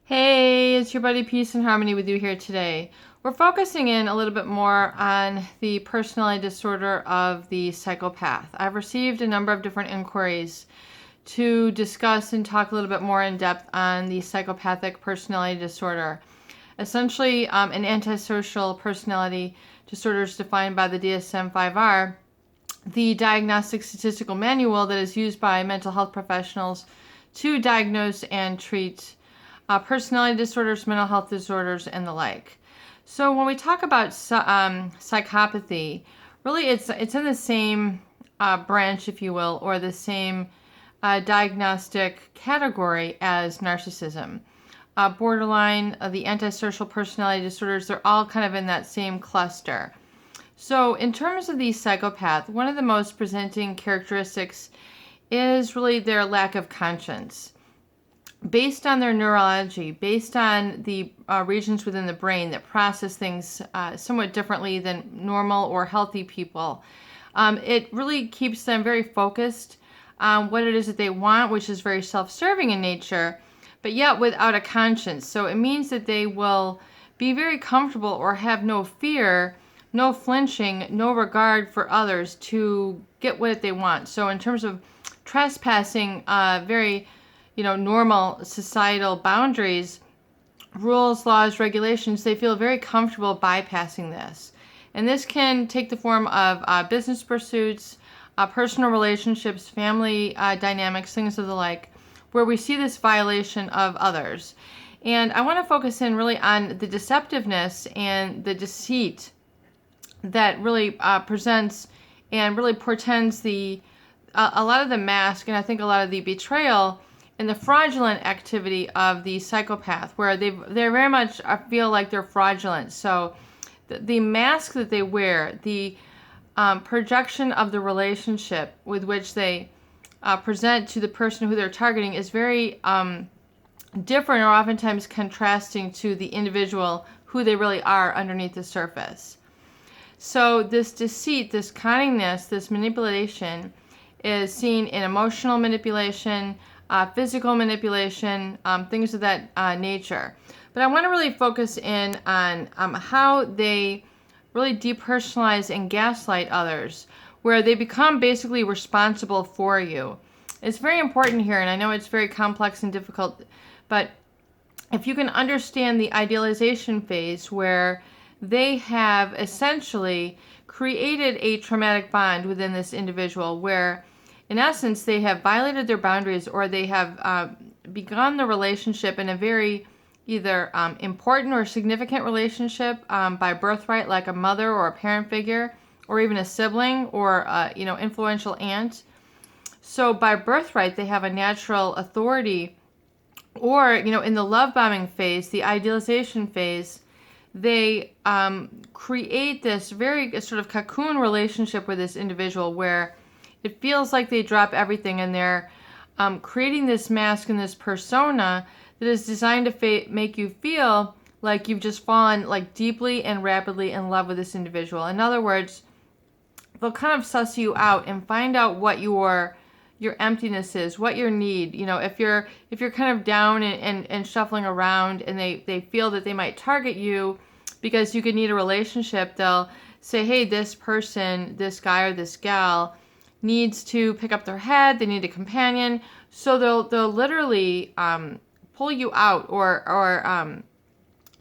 Hey, it's your buddy Peace and Harmony with you here today. We're focusing in a little bit more on the personality disorder of the psychopath. I've received a number of different inquiries to discuss and talk a little bit more in depth on the psychopathic personality disorder. Essentially, an antisocial personality disorder is defined by the DSM-5R, the Diagnostic Statistical Manual that is used by mental health professionals to diagnose and treat personality disorders, mental health disorders, and the like. So when we talk about psychopathy, really it's in the same branch, if you will, or the same diagnostic category as narcissism. Borderline, the antisocial personality disorders, they're all kind of in that same cluster. So in terms of the psychopath, one of the most presenting characteristics is really their lack of conscience. Based on their neurology, based on the regions within the brain that process things somewhat differently than normal or healthy people, it really keeps them very focused on what it is that they want, which is very self-serving in nature, but yet without a conscience. So it means that they will be very comfortable or have no fear, no flinching, no regard for others to get what they want. So in terms of trespassing, very normal societal boundaries, rules, laws, regulations, they feel very comfortable bypassing this. And this can take the form of business pursuits, personal relationships, family dynamics, things of the like, where we see this violation of others. And I want to focus in really on the deceptiveness and the deceit that really presents and really portends a lot of the mask, and I think a lot of the betrayal and the fraudulent activity of the psychopath, where they very much feel like they're fraudulent. So the mask that they wear, the projection of the relationship with which they present to the person who they're targeting is very different, or oftentimes contrasting to the individual who they really are underneath the surface. So this deceit, this cunningness, this manipulation is seen in emotional manipulation, physical manipulation, things of that nature. But I want to really focus in on how they really depersonalize and gaslight others, where they become basically responsible for you. It's very important here, and I know it's very complex and difficult, but if you can understand the idealization phase, where they have essentially created a traumatic bond within this individual, where in essence, they have violated their boundaries, or they have begun the relationship in a very either important or significant relationship by birthright, like a mother or a parent figure, or even a sibling or influential aunt. So by birthright, they have a natural authority, or in the love bombing phase, the idealization phase, they create this very sort of cocoon relationship with this individual, where it feels like they drop everything, and they're creating this mask and this persona that is designed to make you feel like you've just fallen like deeply and rapidly in love with this individual. In other words, they'll kind of suss you out and find out what your emptiness is, what your need. If you're kind of down and shuffling around, and they feel that they might target you because you could need a relationship, they'll say, hey, this person, this guy or this gal needs to pick up their head, they need a companion. So they'll literally pull you out, or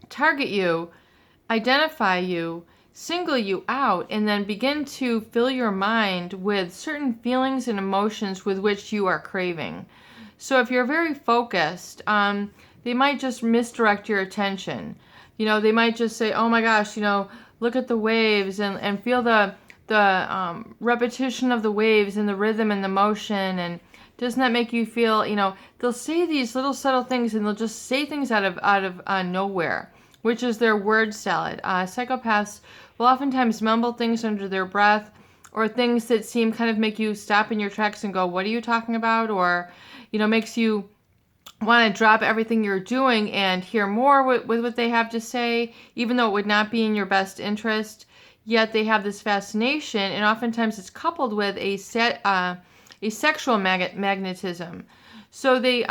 target you, identify you, single you out, and then begin to fill your mind with certain feelings and emotions with which you are craving. So if you're very focused, they might just misdirect your attention. They might just say, oh my gosh, look at the waves, and feel the repetition of the waves and the rhythm and the motion, and doesn't that make you feel, they'll say these little subtle things, and they'll just say things out of nowhere, which is their word salad. Psychopaths will oftentimes mumble things under their breath, or things that seem kind of make you stop in your tracks and go, what are you talking about? Or, makes you want to drop everything you're doing and hear more with what they have to say, even though it would not be in your best interest. Yet they have this fascination, and oftentimes it's coupled with a sexual magnetism. So they,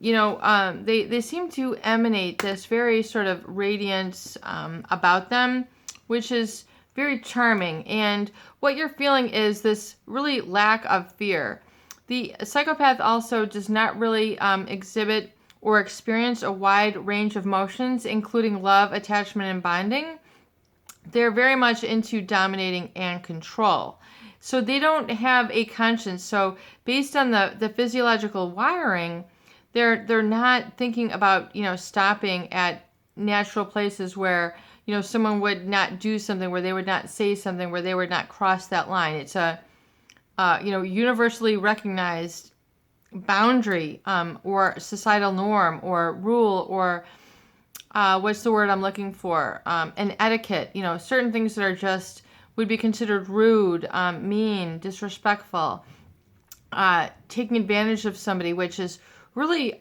they seem to emanate this very sort of radiance about them, which is very charming. And what you're feeling is this really lack of fear. The psychopath also does not really exhibit or experience a wide range of emotions, including love, attachment, and bonding. They're very much into dominating and control. So they don't have a conscience. So based on the physiological wiring, they're not thinking about, stopping at natural places where, someone would not do something, where they would not say something, where they would not cross that line. It's a, universally recognized boundary, or societal norm or rule, or what's the word I'm looking for? An etiquette, certain things that are just would be considered rude, mean, disrespectful, taking advantage of somebody, which is really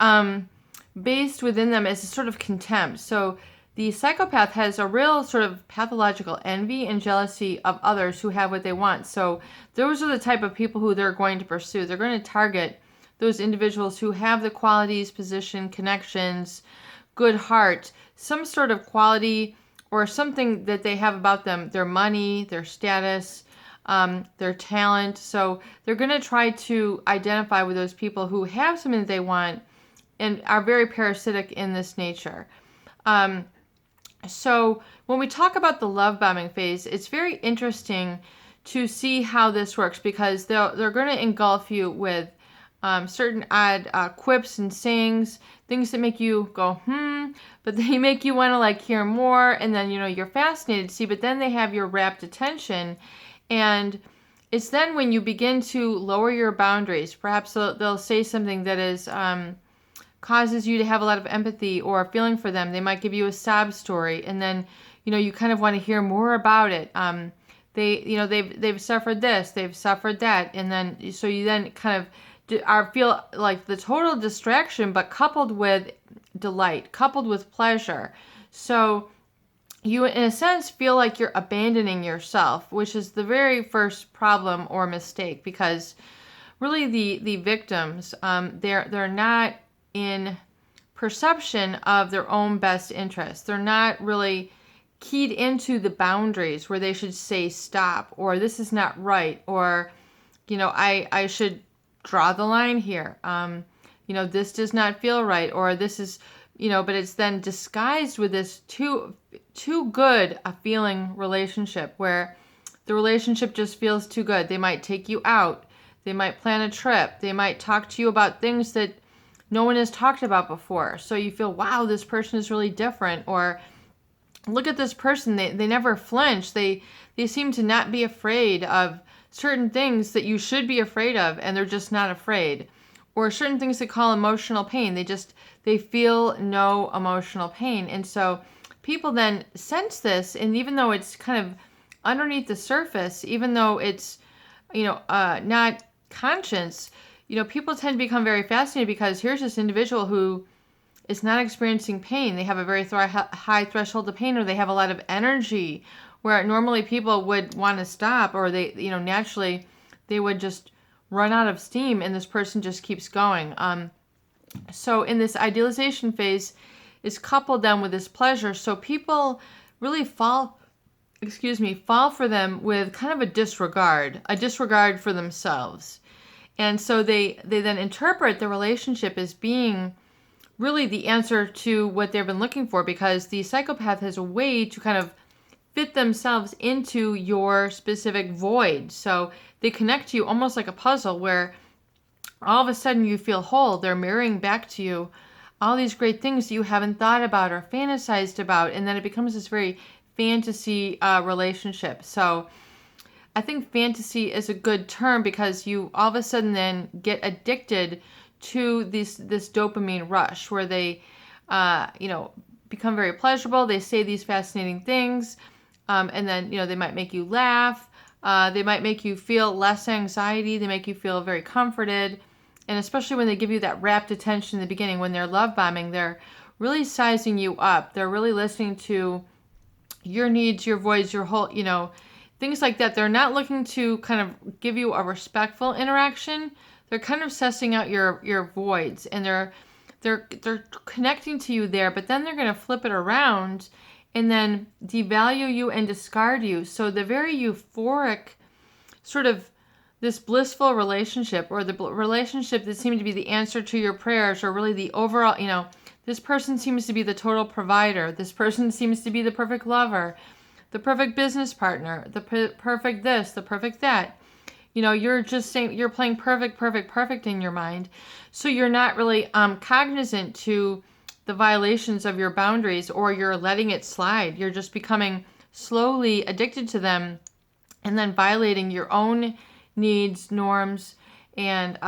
based within them as a sort of contempt. So the psychopath has a real sort of pathological envy and jealousy of others who have what they want. So those are the type of people who they're going to pursue. They're going to target those individuals who have the qualities, position, connections, good heart, some sort of quality or something that they have about them, their money, their status, their talent. So they're going to try to identify with those people who have something that they want and are very parasitic in this nature. So when we talk about the love bombing phase, it's very interesting to see how this works, because they're going to engulf you with certain odd quips and sayings, things that make you go, but they make you want to hear more. And then, you're fascinated to see, but then they have your rapt attention. And it's then when you begin to lower your boundaries, perhaps they'll say something that is, causes you to have a lot of empathy or feeling for them. They might give you a sob story, and then, you kind of want to hear more about it. They've suffered this, they've suffered that. And then, so you then kind of feel like the total distraction, but coupled with delight, coupled with pleasure. So you, in a sense, feel like you're abandoning yourself, which is the very first problem or mistake, because really the victims, they're not in perception of their own best interest. They're not really keyed into the boundaries where they should say stop, or this is not right, or I should draw the line here. This does not feel right, or this is, but it's then disguised with this too good a feeling relationship, where the relationship just feels too good. They might take you out. They might plan a trip. They might talk to you about things that no one has talked about before. So you feel, wow, this person is really different. Or look at this person. They never flinch. They seem to not be afraid of certain things that you should be afraid of, and they're just not afraid. Or certain things they call emotional pain. They feel no emotional pain. And so people then sense this, and even though it's kind of underneath the surface, even though it's, not conscious, people tend to become very fascinated, because here's this individual who is not experiencing pain. They have a very high threshold of pain, or they have a lot of energy, where normally people would want to stop, or they, naturally they would just run out of steam, and this person just keeps going. So in this idealization phase is coupled then with this pleasure. So people really fall for them with kind of a disregard for themselves. And so they then interpret the relationship as being really the answer to what they've been looking for, because the psychopath has a way to kind of fit themselves into your specific void. So they connect to you almost like a puzzle, where all of a sudden you feel whole. They're mirroring back to you all these great things that you haven't thought about or fantasized about. And then it becomes this very fantasy relationship. So I think fantasy is a good term, because you all of a sudden then get addicted to this dopamine rush, where they, become very pleasurable. They say these fascinating things. And then, they might make you laugh. They might make you feel less anxiety. They make you feel very comforted. And especially when they give you that rapt attention in the beginning, when they're love bombing, they're really sizing you up. They're really listening to your needs, your voids, your whole, things like that. They're not looking to kind of give you a respectful interaction. they're kind of sussing out your voids, and they're connecting to you there, but then they're going to flip it around and then devalue you and discard you. So the very euphoric sort of this blissful relationship, or the relationship that seemed to be the answer to your prayers, or really the overall, this person seems to be the total provider. This person seems to be the perfect lover, the perfect business partner, the perfect this, the perfect that. You're just saying, you're playing perfect in your mind. So you're not really cognizant to the violations of your boundaries, or you're letting it slide. You're just becoming slowly addicted to them, and then violating your own needs, norms, and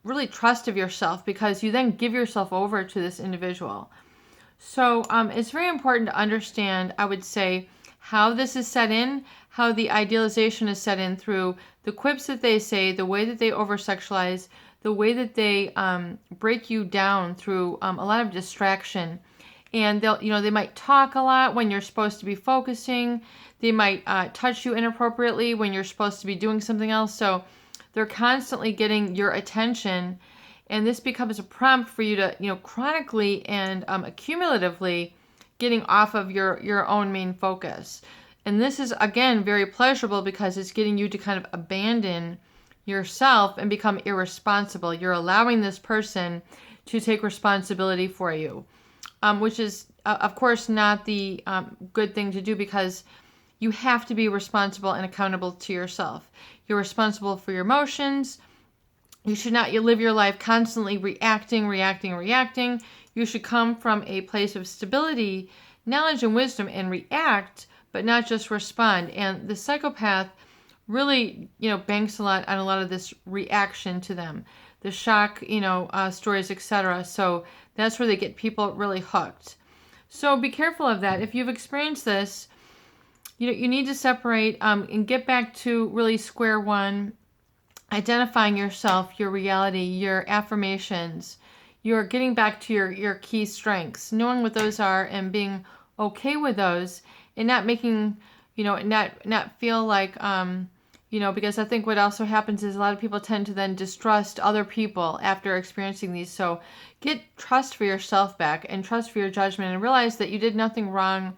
really trust of yourself, because you then give yourself over to this individual. So it's very important to understand, I would say, how this is set in, how the idealization is set in through the quips that they say, the way that they over-sexualize, the way that they break you down through a lot of distraction. And they might talk a lot when you're supposed to be focusing. They might touch you inappropriately when you're supposed to be doing something else. So they're constantly getting your attention, and this becomes a prompt for you to, chronically and accumulatively getting off of your own main focus. And this is, again, very pleasurable, because it's getting you to kind of abandon yourself and become irresponsible. You're allowing this person to take responsibility for you, which is, of course, not the good thing to do, because you have to be responsible and accountable to yourself. You're responsible for your emotions. You should not live your life constantly reacting. You should come from a place of stability, knowledge, and wisdom, and react, but not just respond. And the psychopath really, banks a lot on a lot of this reaction to them, the shock, stories, etc. So that's where they get people really hooked. So be careful of that. If you've experienced this, you need to separate and get back to really square one, identifying yourself, your reality, your affirmations. You're getting back to your key strengths, knowing what those are, and being okay with those, and not making, not feel like, because I think what also happens is a lot of people tend to then distrust other people after experiencing these. So get trust for yourself back, and trust for your judgment, and realize that you did nothing wrong,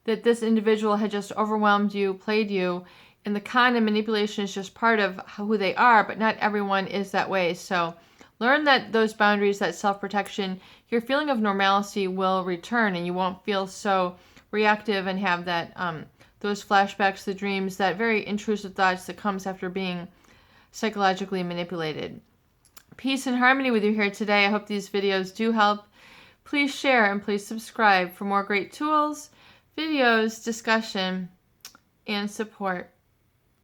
that this individual had just overwhelmed you, played you, and the con and manipulation is just part of who they are, but not everyone is that way. So learn that those boundaries, that self-protection, your feeling of normalcy will return, and you won't feel so reactive and have that those flashbacks, the dreams, that very intrusive thoughts that comes after being psychologically manipulated. Peace and harmony with you here today. I hope these videos do help. Please share and please subscribe for more great tools, videos, discussion, and support.